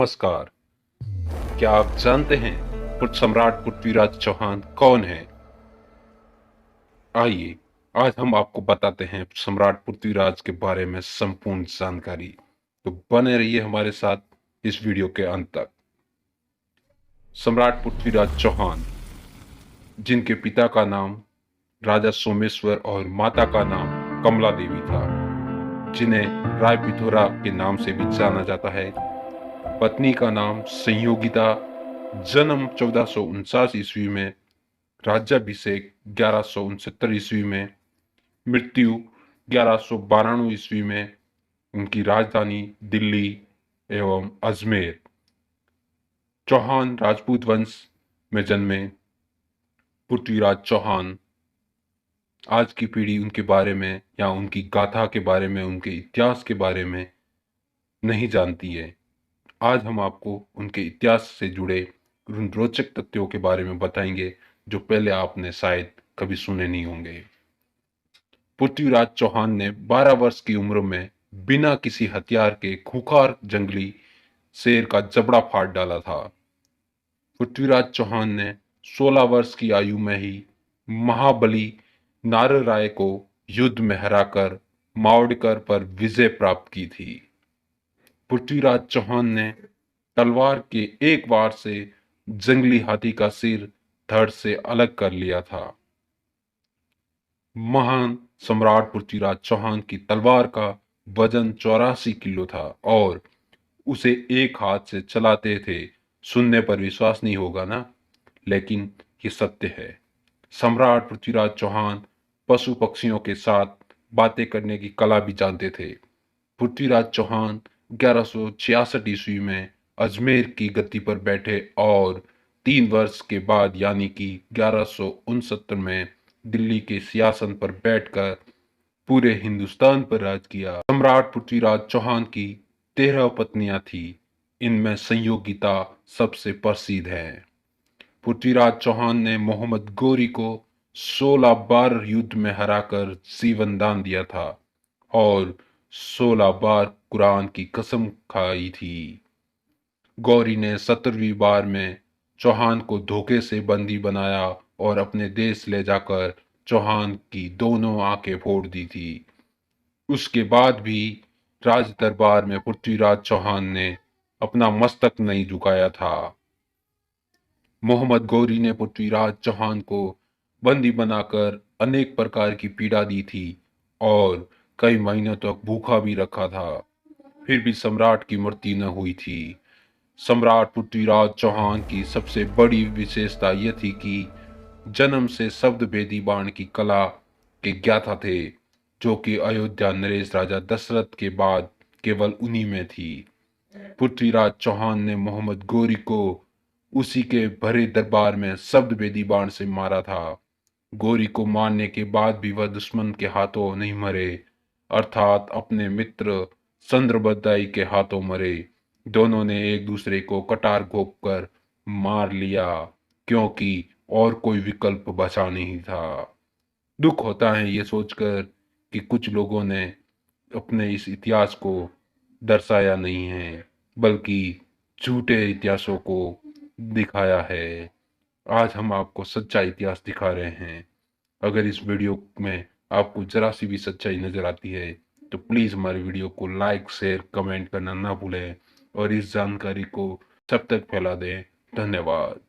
नमस्कार। क्या आप जानते हैं सम्राट पृथ्वीराज चौहान कौन है? आइए, आज हम आपको बताते हैं सम्राट पृथ्वीराज के बारे में संपूर्ण जानकारी। तो बने रहिए हमारे साथ इस वीडियो के अंत तक। सम्राट पृथ्वीराज चौहान, जिनके पिता का नाम राजा सोमेश्वर और माता का नाम कमला देवी था, जिन्हें राय पिथोरा के नाम से भी जाना जाता है। पत्नी का नाम संयोगिता, जन्म 1449 ईस्वी में, राज्याभिषेक 1169 ईस्वी में, मृत्यु 1192 ईस्वी में। उनकी राजधानी दिल्ली एवं अजमेर। चौहान राजपूत वंश में जन्मे पृथ्वीराज चौहान, आज की पीढ़ी उनके बारे में या उनकी गाथा के बारे में, उनके इतिहास के बारे में नहीं जानती है। आज हम आपको उनके इतिहास से जुड़े उन रोचक तथ्यों के बारे में बताएंगे जो पहले आपने शायद कभी सुने नहीं होंगे। पृथ्वीराज चौहान ने 12 वर्ष की उम्र में बिना किसी हथियार के खूंखार जंगली शेर का जबड़ा फाड़ डाला था। पृथ्वीराज चौहान ने 16 वर्ष की आयु में ही महाबली नारराय को युद्ध में हराकर मावड़कर पर विजय प्राप्त की थी। पृथ्वीराज चौहान ने तलवार के एक वार से जंगली हाथी का सिर धड़ से अलग कर लिया था। महान सम्राट पृथ्वीराज चौहान की तलवार का वजन 84 किलो था और उसे एक हाथ से चलाते थे। सुनने पर विश्वास नहीं होगा ना, लेकिन ये सत्य है। सम्राट पृथ्वीराज चौहान पशु पक्षियों के साथ बातें करने की कला भी जानते थे। पृथ्वीराज चौहान 1166 ईस्वी में अजमेर की गद्दी पर बैठे और 3 वर्ष के बाद यानी कि 1169 में दिल्ली के सिंहासन पर बैठकर पूरे हिंदुस्तान पर राज किया। सम्राट पृथ्वीराज चौहान की 13 पत्नियां थी। इनमें संयोगिता सबसे प्रसिद्ध है। पृथ्वीराज चौहान ने मोहम्मद गौरी को 16 बार युद्ध में हराकर जीवन दान दिया था और 16 बार कुरान की कसम खाई थी। गौरी ने 17वीं बार में चौहान को धोखे से बंदी बनाया और अपने देश ले जाकर चौहान की दोनों आंखें फोड़ दी थी। उसके बाद भी राज दरबार में पृथ्वीराज चौहान ने अपना मस्तक नहीं झुकाया था। मोहम्मद गौरी ने पृथ्वीराज चौहान को बंदी बनाकर अनेक प्रकार की पीड़ा दी थी और कई महीनों तक भूखा भी रखा था। फिर भी सम्राट की मृत्यु न हुई थी। सम्राट पृथ्वीराज चौहान की सबसे बड़ी विशेषता यह थी कि जन्म से शब्द भेदी बाण की कला के ज्ञाता थे, जो कि अयोध्या नरेश राजा दशरथ के बाद केवल उन्हीं में थी। पृथ्वीराज चौहान ने मोहम्मद गौरी को उसी के भरे दरबार में शब्द भेदी बाण से मारा था। गौरी को मारने के बाद भी वह दुश्मन के हाथों नहीं मरे, अर्थात अपने मित्र चंद्रबदाई के हाथों मरे। दोनों ने एक दूसरे को कटार घोंप कर मार लिया, क्योंकि और कोई विकल्प बचा नहीं था। दुख होता है ये सोचकर कि कुछ लोगों ने अपने इस इतिहास को दर्शाया नहीं है, बल्कि झूठे इतिहासों को दिखाया है। आज हम आपको सच्चा इतिहास दिखा रहे हैं। अगर इस वीडियो में आपको जरा सी भी सच्चाई नजर आती है तो प्लीज हमारे वीडियो को लाइक शेयर कमेंट करना ना भूलें और इस जानकारी को सब तक फैला दें। धन्यवाद।